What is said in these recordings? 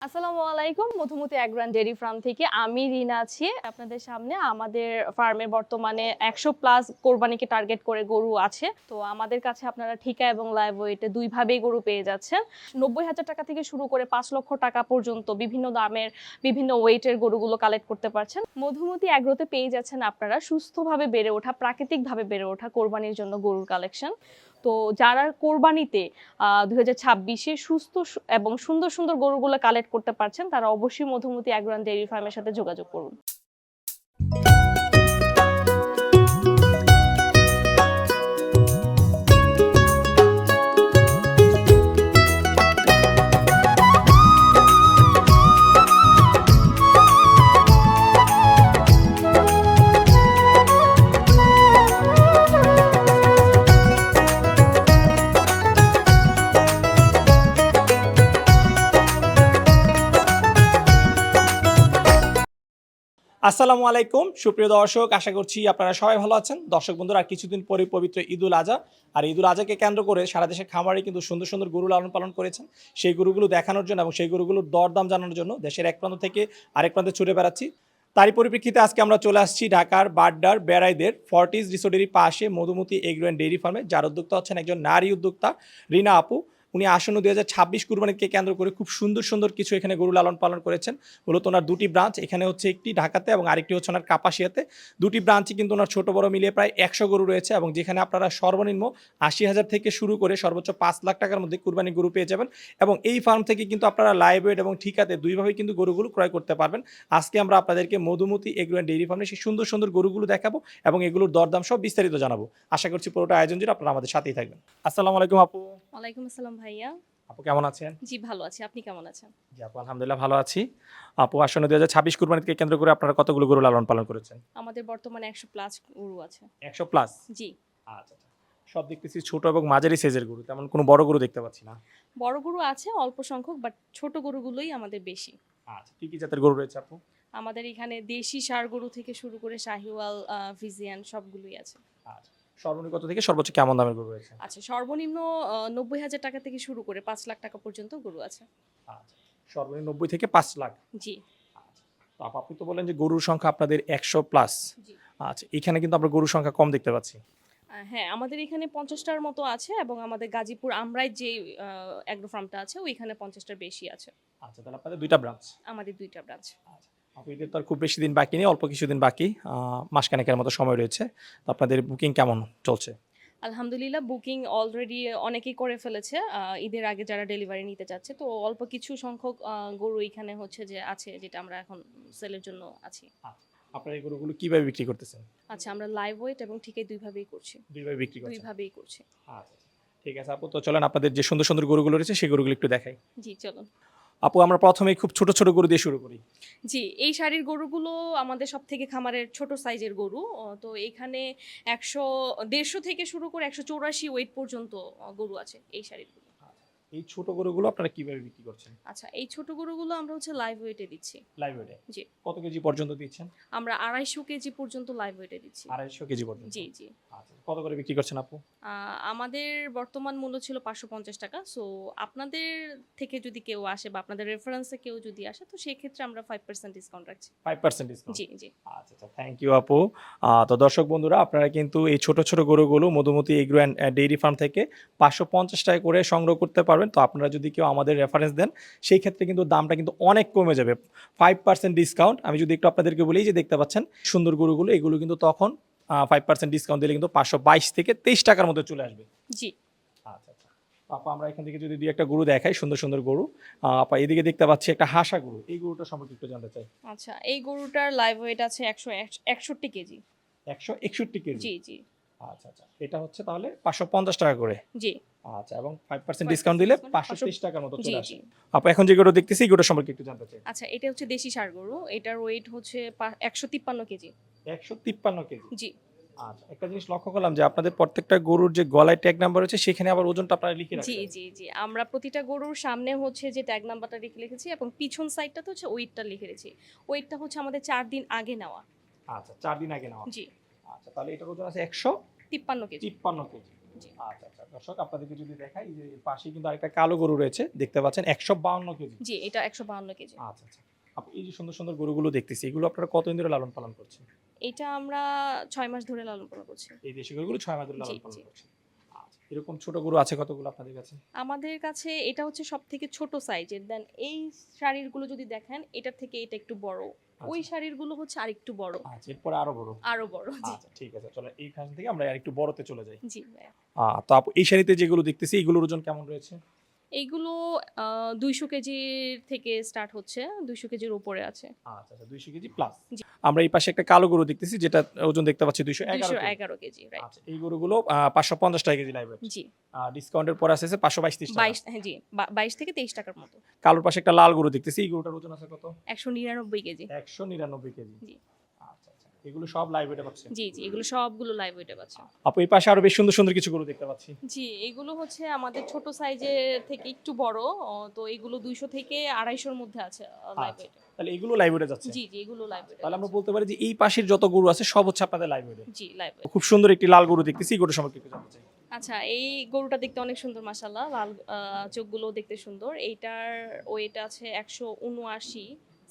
আসসালামু আলাইকুম। Madhumati অ্যাগ্রান dairy farm থেকে আমি রিনা আছি আপনাদের সামনে। আমাদের ফার্মে বর্তমানে 100 প্লাস কোরবানিকে টার্গেট করে গরু আছে। তো আমাদের কাছে আপনারা ঠিকা এবং লাইভ ওয়েটে দুই ভাবেই গরু পেয়ে যাচ্ছেন। 90,000 টাকা থেকে শুরু করে 5 লক্ষ টাকা পর্যন্ত বিভিন্ন দামের বিভিন্ন ওয়েটের গরুগুলো কালেক্ট করতে পারছেন। মধুমতি অ্যাগ্রোতে পেয়ে যাচ্ছেন আপনারা সুস্থভাবে বেড়ে ওঠা, প্রাকৃতিকভাবে বেড়ে ওঠা কোরবানির জন্য গরুর কালেকশন। তো যারা কোরবানিতে 2026-এ সুস্থ এবং সুন্দর সুন্দর গরুগুলো কালেক্ট করতে পারছেন তারা অবশ্যই মধুমতি অ্যাগ্রান ডেইরি ফার্মের সাথে যোগাযোগ করুন। আসসালামু আলাইকুম সুপ্রিয় দর্শক, আশা করছি আপনারা সবাই ভালো আছেন। দর্শক বন্ধুরা, আর কিছুদিন পরে পবিত্র ঈদুল আজহা, আর ঈদুল আজহাকে কেন্দ্র করে সারা দেশের খামারে কিন্তু সুন্দর সুন্দর গরু লালন পালন করেছেন। সেই গরুগুলো দেখানোর জন্য এবং সেই গরুগুলোর দরদাম জানানোর জন্য দেশের এক প্রান্ত থেকে আরেক প্রান্তে ছুটে বেড়াচ্ছি। তারই পরিপ্রেক্ষিতে আজকে আমরা চলে আসছি ঢাকার বাড্ডার বেড়াইদের ফর্টিস রিসোর্টেরই পাশে মধুমতি এগ্রো অ্যান্ড ডেইরি ফার্মে, যার উদ্যোক্তা হচ্ছেন একজন নারী উদ্যোক্তা রিনা আপু। উনি আসন্ন 2026 কুরবানিকে কেন্দ্র করে খুব সুন্দর সুন্দর কিছু এখানে গরু লালন পালন করেছেন। মূলত ওনার দুটি ব্রাঞ্চ, এখানে হচ্ছে একটি ঢাকাতে এবং আরেকটি হচ্ছে ওনার কাপাসিয়াতে। দুটি ব্রাঞ্চই কিন্তু ওনার ছোট বড় মিলিয়ে প্রায় 100 গরু রয়েছে, এবং যেখানে আপনারা সর্বনিম্ন 80,000 থেকে শুরু করে সর্বোচ্চ 5 লাখ টাকার মধ্যে কুরবানি গরু পেয়ে যাবেন। এবং এই ফার্ম থেকে কিন্তু আপনারা লাইভ ওয়েট এবং ঠিকাতে দুইভাবেই কিন্তু গরুগুলো ক্রয় করতে পারবেন। আজকে আমরা আপনাদেরকে মধুমতি এগ্রো অ্যান্ড ডেইরি ফার্মে সেই সুন্দর সুন্দর গরুগুলো দেখাবো এবং এগুলোর দরদাম সব বিস্তারিত জানাবো। আশা করছি পুরোটা আয়োজন জুড়ে আপনারা আমাদের সাথেই থাকবেন। আসসালামু আলাইকুম আপু। ওয়ালাইকুম আসসালাম ভাইয়া। আপু কেমন আছেন? জি ভালো আছি, আপনি কেমন আছেন? জি আপু, আলহামদুলিল্লাহ ভালো আছি। আপু, আসন্ন 2026 কুরবানিকে কেন্দ্র করে আপনারা কতগুলো গরু লালন পালন করেছেন? আমাদের বর্তমানে 100 প্লাস গরু আছে। 100 প্লাস? জি। আচ্ছা আচ্ছা। সব দেখতেছি ছোট এবং মাঝারি সাইজের গরু, তেমন কোনো বড় গরু দেখতে পাচ্ছি না। বড় গরু আছে অল্প সংখ্যক, বাট ছোট গরুগুলোই আমাদের বেশি। আচ্ছা, কি কি জাতের গরু রয়েছে আপু? আমাদের এখানে দেশি ষাঁড় গরু থেকে শুরু করে শাহিওয়াল, ফ্রিজিয়ান সবগুলোই আছে। আচ্ছা, সর্বনিম্ন কত থেকে সর্বোচ্চ কেমন দামের গরু রয়েছে? আচ্ছা, সর্বনিম্ন 90,000 টাকা থেকে শুরু করে 5 লাখ টাকা পর্যন্ত গরু আছে। আচ্ছা, সর্বনিম্ন 90 থেকে 5 লাখ। জি। আচ্ছা, তো আপনি তো বলেন যে গরুর সংখ্যা আপনাদের 100 প্লাস। জি। আচ্ছা, এখানে কিন্তু আমরা গরুর সংখ্যা কম দেখতে পাচ্ছি। হ্যাঁ, আমাদের এখানে 50টার মতো আছে, এবং আমাদের গাজীপুর আমরাই যে অ্যাগ্রো ফার্মটা আছে ওইখানে 50টার বেশি আছে। আচ্ছা, তাহলে আপনাদের দুইটা ব্রাঞ্চ। আমাদের 2টা ব্রাঞ্চ। আচ্ছা, আপু ঈদের তো আর খুব বেশি দিন বাকি নেই, অল্প কিছুদিন বাকি, মাসখানেকের মতো সময় রয়েছে। তো আপনাদের বুকিং কেমন চলছে? আলহামদুলিল্লাহ, বুকিং অলরেডি অনেকেই করে ফেলেছে ঈদের আগে যারা ডেলিভারি নিতে চাচ্ছে। তো অল্প কিছু সংখ্যক গরু এখানে হচ্ছে যে আছে, যেটা আমরা এখন সেলের জন্য আছি। আচ্ছা, আপনারা এই গরুগুলো কিভাবে বিক্রি করতেছেন? আচ্ছা, আমরা লাইভ ওয়েট এবং ঠিকাই দুইভাবেই করছি। দুইভাবে বিক্রি করছেন? দুইভাবেই করছি। আচ্ছা, ঠিক আছে আপু, তো চলেন আপনাদের যে সুন্দর সুন্দর গরুগুলো রয়েছে সেই গরুগুলো একটু দেখাই। জি চলুন। আপু, আমরা প্রথমেই খুব ছোট ছোট গরু দিয়ে শুরু করি। জি, এই শাড়ির গরুগুলো আমাদের সবথেকে খামারের ছোট সাইজের গরু। তো এখানে 150 থেকে শুরু করে 184 ওয়েট পর্যন্ত গরু আছে এই শাড়িগুলো। এই ছোট গরুগুলো আপনারা কিভাবে বিক্রি করছেন? আচ্ছা, এই ছোট গরুগুলো আমরা হচ্ছে লাইভ ওয়েটে দিচ্ছি। লাইভ ওয়েটে? জি। কত কেজি পর্যন্ত দিচ্ছেন? আমরা 250 কেজি পর্যন্ত লাইভ ওয়েটে দিচ্ছি। 250 কেজি পর্যন্ত? জি জি। আচ্ছা, কত করে বিক্রি করছেন আপু? আমাদের বর্তমান মূল্য ছিল 550 টাকা। সো আপনাদের থেকে যদি কেউ আসে বা আপনাদের রেফারেন্সে কেউ যদি আসে, তো সেই ক্ষেত্রে আমরা 5% ডিসকাউন্ট রাখছি। 5% ডিসকাউন্ট? জি জি। আচ্ছা আচ্ছা, থ্যাংক ইউ আপু। তো দর্শক বন্ধুরা, আপনারা কিন্তু এই ছোট ছোট গরুগুলো Madhumati agro and dairy farm থেকে 550 টাকা করে সংগ্রহ করতে পারবেন। তো আপনারা যদি কেউ আমাদের রেফারেন্স দেন সেই ক্ষেত্রে কিন্তু দামটা কিন্তু অনেক কমে যাবে। 5% ডিসকাউন্ট। আমি যদি একটু আপনাদেরকে বলি, যে দেখতে পাচ্ছেন সুন্দর গরুগুলো, এগুলো কিন্তু তখন 5% ডিসকাউন্ট দিলে কিন্তু 522 থেকে 23 টাকার মধ্যে চলে আসবে। জি। আচ্ছা আচ্ছা, আপা আমরা এখান থেকে যদি দুই একটা গরু দেখাই, সুন্দর সুন্দর গরু। আপা এদিকে দেখতে পাচ্ছি একটা হাসা গরু, এই গরুটা সম্পর্কে একটু জানতে চাই। আচ্ছা, এই গরুটার লাইভ ওয়েট আছে 161 কেজি। 161 কেজি? জি জি। আচ্ছা আচ্ছা, এটা হচ্ছে তাহলে 550 টাকা করে? জি। আচ্ছা, এবং 5% ডিসকাউন্ট দিলে 5% 530 টাকার মতো জি চলে আসে। জি। আপা এখন যে গরু দেখতেছি, এই গরুটা সম্পর্কে একটু জানতে চাই। আচ্ছা, এটা হচ্ছে দেশি ষাঁড় গরু। এটার ওয়েট হচ্ছে 153 কেজি। 153 কেজি? জি। আচ্ছা, একটা জিনিস লক্ষ্য করলাম যে আপনাদের প্রত্যেকটা গরুর যে গলায় ট্যাগ নাম্বার আছে, সেখানে আবার ওজনটা আপনারা লিখে জি রাখছেন। জি জি। আমরা প্রতিটা গরুর সামনে হচ্ছে যে ট্যাগ নাম্বারটা লিখেছি, এবং পিছন সাইডটাতে হচ্ছে ওয়েটটা লিখে রেখেছি। ওয়েটটা হচ্ছে আমাদের 4 দিন আগে নেওয়া। আচ্ছা, 4 দিন আগে নেওয়া? জি। আচ্ছা, তাহলে এটার ওজন আছে 153 53 কেজি। কেজি। জি। আচ্ছা আচ্ছা, দর্শক আপনাদেরকে যদি দেখাই, এই যে এর পাশে কিন্তু আরেকটা কালো গরু রয়েছে, দেখতে পাচ্ছেন 152 কেজি। জি, এটা 152 কেজি। আচ্ছা আচ্ছা, আপু এই যে সুন্দর সুন্দর গরুগুলো দেখতেছি, এগুলো আপনারা কতদিন ধরে লালন পালন করছেন? এটা আমরা ৬ মাস ধরে লালন পালন করছি। এই দেশি গরুগুলো 6 মাস ধরে জি, লালন পালন জি। করছেন। আচ্ছা, এরকম ছোট গরু আছে কতগুলো আপনাদের কাছে? আমাদের কাছে এটা হচ্ছে সবথেকে ছোট সাইজের। দেন এই শাড়িরগুলো যদি দেখেন, এটার থেকে এটা একটু বড়। ওই আচ্ছা শাড়িরগুলো হচ্ছে আরেকটু বড়, আচ্ছা, এরপরে আরো বড়। আরো বড়। জি, আচ্ছা ঠিক আছে, চলো এইখান থেকে আমরা আরেকটু বড়তে চলে যাই। জি ভাইয়া। তো আপু এই শাড়িতে যেগুলো দেখতেছি, এগুলোর ওজন কেমন রয়েছে? এইগুলো ২০০ কেজির থেকে স্টার্ট হচ্ছে, ২০০ কেজির উপরে আছে। আচ্ছা আচ্ছা, 200 কেজি প্লাস। জি। আমরা এই পাশে একটা কালো গরু দেখতেছি, যেটা ওজন দেখতে পাচ্ছি 211 কেজি। ২১১ KG, right. আচ্ছা, এই গরুগুলো 550 টাকা কেজি লাইভ ওয়েট। জি, ডিসকাউন্টের পরে আছে 522 টাকা। ২২, হ্যাঁ জি, ২২ থেকে ২৩ টাকার মতো। কালোর পাশে একটা লাল গরু দেখতেছি, এই গরুটার ওজন আছে কত? ১৯৯ কেজি। 199 কেজি। জি, আচ্ছা আচ্ছা, এগুলো সব লাইভ ওয়েটে পাচ্ছেন। জি, জি, এগুলো সবগুলো লাইভ ওয়েটে পাচ্ছেন। আপু এই পাশে আরো বেশ সুন্দর সুন্দর কিছু গরু দেখতে পাচ্ছি। জি, এগুলো হচ্ছে আমাদের ছোট সাইজের থেকে একটু বড়। তো এগুলো ২০০ থেকে ২৫০ র মধ্যে আছে লাইভ আচ্ছা, ওয়েটে। তাহলে এগুলো লাইভ ওয়েটে যাচ্ছে। জি, জি, এগুলো লাইভ ওয়েটে। তাহলে আমরা বলতে পারি যে এই পাশের যত গরু আছে সব হচ্ছে আপনাদের লাইভ ওয়েটে। জি, লাইভ ওয়েট। খুব সুন্দর একটি লাল গরু দেখতেছি, এই গরু সম্পর্কে একটু জানতে চাই। আচ্ছা, এই গরুটা দেখতে অনেক সুন্দর মাশাআল্লাহ। লাল চোখগুলো দেখতে সুন্দর। এইটার ওয়েট আছে ১৭৯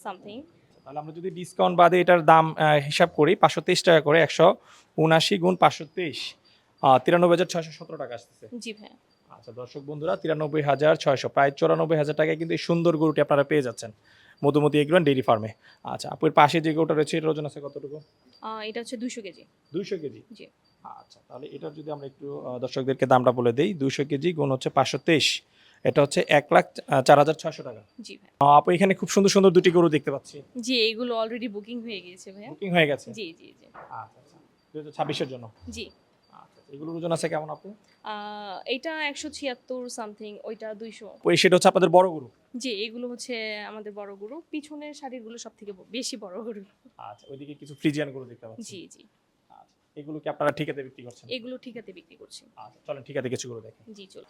সামথিং। তাহলে আমরা যদি ডিসকাউন্ট বাদে এটার দাম হিসাব করি, 523 টাকা করে, 179 গুণ 523, 93,617 টাকা আসতেছে। জি ভাইয়া। আচ্ছা দর্শক বন্ধুরা, 93,600, প্রায় 94,000 টাকায় কিন্তু এই সুন্দর গরুটি আপনারা পেয়ে যাচ্ছেন মধুমতি এগ্রো ডেইরি ফার্মে। আচ্ছা, আপুর পাশে যে গরুটা রয়েছে, এটার ওজন আছে কতটুকু? এটা হচ্ছে ২০০ কেজি। 200 কেজি। জি, আচ্ছা, তাহলে এটার যদি আমরা একটু দর্শকদেরকে দামটা বলে দেই, 200 কেজি গুণ হচ্ছে 523, এটা হচ্ছে 1,04,600 টাকা। জি ভাইয়া। আপু এখানে খুব সুন্দর সুন্দর দুটি গরু দেখতে পাচ্ছি, জি, এগুলো অলরেডি বুকিং হয়ে গিয়েছে ভাইয়া। বুকিং হয়ে গেছে। জি, জি, জি। আচ্ছা আচ্ছা, 2026 এর জন্য। জি। আচ্ছা, এগুলোর ওজন আছে কেমন আপু? এইটা ১৭৬ সামথিং, ওইটা ২০০। ওই সেটা হচ্ছে আপনাদের বড় গরু। জি, এগুলো হচ্ছে আমাদের বড় গরু। পিছনের শাড়িগুলো সবথেকে বেশি বড় গরু। আচ্ছা, ওইদিকে কিছু ফ্রিজিয়ান গরু দেখতে পাচ্ছি। জি, জি। আচ্ছা, এগুলো কি আপনারা ঠিকাতে বিক্রি করছেন? এগুলো ঠিকাতে বিক্রি করছি। আচ্ছা, চলেন ঠিকাতে কিছু গরু দেখেন। জি, চল।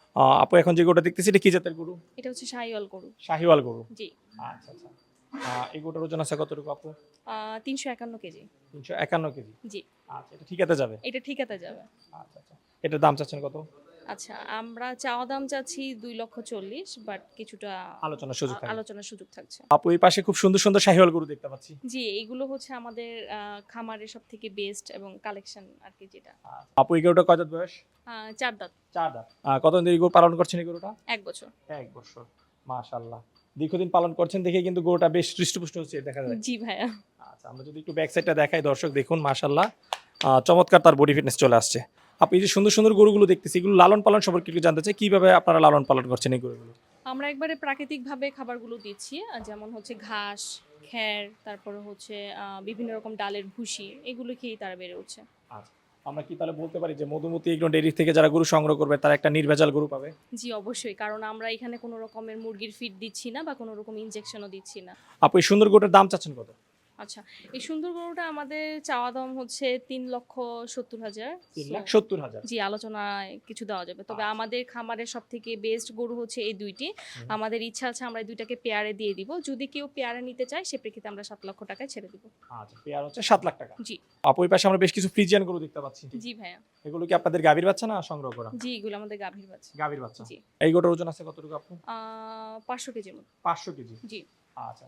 আপু এখন যে গরুটা দেখতেছি, এটা কি জাতের গরু? এটা হচ্ছে শাহিওয়াল গরু। শাহিওয়াল গরু। জি। আচ্ছা আচ্ছা, এই গরুটার ওজন আছে কতটুকু আপু? ৩৫১ কেজি। 351 কেজি। জি। আচ্ছা, এটা ঠিকাতে যাবে। এটা ঠিকাতে যাবে। আচ্ছা আচ্ছা, এটার দাম চাচ্ছেন কত? আচ্ছা, আমরা চাওয়া দাম চাচ্ছি ২,৪০,০০০, বাট কিছুটা আলোচনার সুযোগ থাকবে। আলোচনার সুযোগ থাকছে। আপু এই পাশে খুব সুন্দর সুন্দর শাহিওয়াল গরু দেখতে পাচ্ছি। জি, এইগুলো হচ্ছে আমাদের খামারের সবথেকে বেস্ট এবং কালেকশন আর কি যেটা। আপু এই গরুটা কয় দাঁত বয়স? ৪ দাঁত। 4 দাঁত। কতদিন ধরে এই গরু পালন করছেন এই গরুটা? ১ বছর। 1 বছর। মাশাআল্লাহ, দীর্ঘদিন পালন করছেন দেখে কিন্তু গরুটা বেশ হৃষ্টপুষ্ট হচ্ছে দেখা যায়। জি ভাইয়া। আচ্ছা, আমরা যদি একটু ব্যাক সাইডটা দেখাই, দর্শক দেখুন মাশাআল্লাহ, চমৎকার তার বডি ফিটনেস চলে আসছে। আপনি এই যে সুন্দর সুন্দর গরুগুলো দেখতেছি, এগুলো লালন পালন সম্পর্কে একটু জানতে চাই, কিভাবে আপনারা লালন পালন করছেন এই গরুগুলো? আমরা একবারে প্রাকৃতিকভাবে খাবারগুলো দিচ্ছি, যেমন হচ্ছে ঘাস, খ্যার, তারপরে হচ্ছে বিভিন্ন রকম ডালের ভুসি, এগুলো খেয়েই তারা বেড়ে উঠছে। আচ্ছা, আমরা কি তাহলে বলতে পারি যে মধুমতি এগ্রো ডেইরি থেকে যারা গরু সংগ্রহ করবে তারা একটা নির্ভেজাল গরু পাবে? জি, অবশ্যই, কারণ আমরা এখানে কোনো রকমের মুরগির ফিড দিচ্ছি না বা কোনো রকম ইনজেকশনও দিচ্ছি না। আপু এই সুন্দর গরুটার দাম চাচ্ছেন কত? আচ্ছা, এই সুন্দর গরুটা আমাদের চাওয়া দাম হচ্ছে ৩,৭০,০০০। 3,70,000। জি, আলোচনায় কিছু দেওয়া যাবে, তবে আচ্ছা। আমাদের খামারের সব থেকে বেস্ট গরু হচ্ছে এই দুইটি। আমাদের ইচ্ছা আছে আমরা এই দুইটাকে পেয়ারে দিয়ে দিব। যদি কেউ পেয়ারে নিতে চায়, সে প্রেক্ষিতে আমরা ৭ লক্ষ টাকায় ছেড়ে দিব। আচ্ছা, পেয়ার হচ্ছে 7 লাখ টাকা। জি। আপু এই পাশে আমরা বেশ কিছু ফ্রিজিয়ান গরু দেখতে পাচ্ছি। জি ভাইয়া। এগুলো কি আপনাদের গাভীর বাচ্চা না সংগ্রহ করা? জি, এগুলো আমাদের গাভীর বাচ্চা। গাভীর বাচ্চা। জি। এই গরুটার ওজন আছে কতটুকু আপু? ৫০০ কেজির মতো। 500 কেজি। জি। আচ্ছা,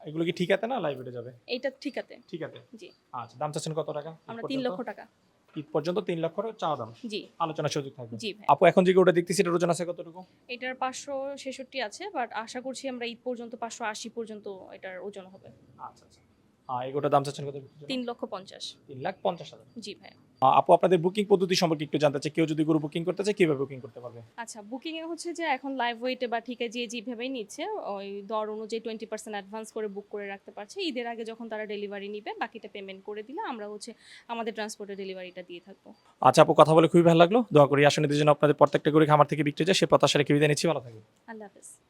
এগুলো কি ঠিকাতে না লাইভ ওয়েটে যাবে? এইটা ঠিকাতে। ঠিকাতে। জি। আচ্ছা, দাম চাচ্ছেন কত টাকা? আমরা ৩ লক্ষ টাকা। ঈদ পর্যন্ত 3 লক্ষ চাওয়া দাম। জি। আলোচনার সুযোগ থাকবে। জি ভাই। আপু এখন যে গরুটা দেখতেছি, এটার ওজন আছে কতটুকু? এটার ৫৬৬ আছে, বাট আশা করছি আমরা ঈদ পর্যন্ত ৫৮০ পর্যন্ত এটার ওজন হবে। আচ্ছা আচ্ছা, এই গরুটার দাম চাচ্ছেন কত? ৩,৫০,০০০। 3,50,000। জি ভাই। আপু আপনাদের বুকিং পদ্ধতি সম্পর্কে একটু জানতে চাই, কেউ যদি গরু বুকিং করতে চায় কিভাবে বুকিং করতে পারবে? আচ্ছা, বুকিং এ হচ্ছে যে এখন লাইভ ওয়েটে বা ঠিকায় যেভাবেই নিচ্ছে, ওই দর অনুযায়ী 20% অ্যাডভান্স করে বুক করে রাখতে পারছে। ঈদের আগে যখন তারা ডেলিভারি নিবে, বাকিটা পেমেন্ট করে দিলে আমরা হচ্ছে আমাদের ট্রান্সপোর্টে ডেলিভারিটা দিয়ে থাকবো। আচ্ছা আপু, কথা বলে খুবই ভালো লাগলো। দোয়া করি আসলে যেন আপনাদের প্রত্যেকটা গরু খামার থেকে বিক্রি যায়, সে প্রত্যাশা রেখে বিদায় নিচ্ছি। ভালো থাকবেন। আল্লাহ হাফেজ।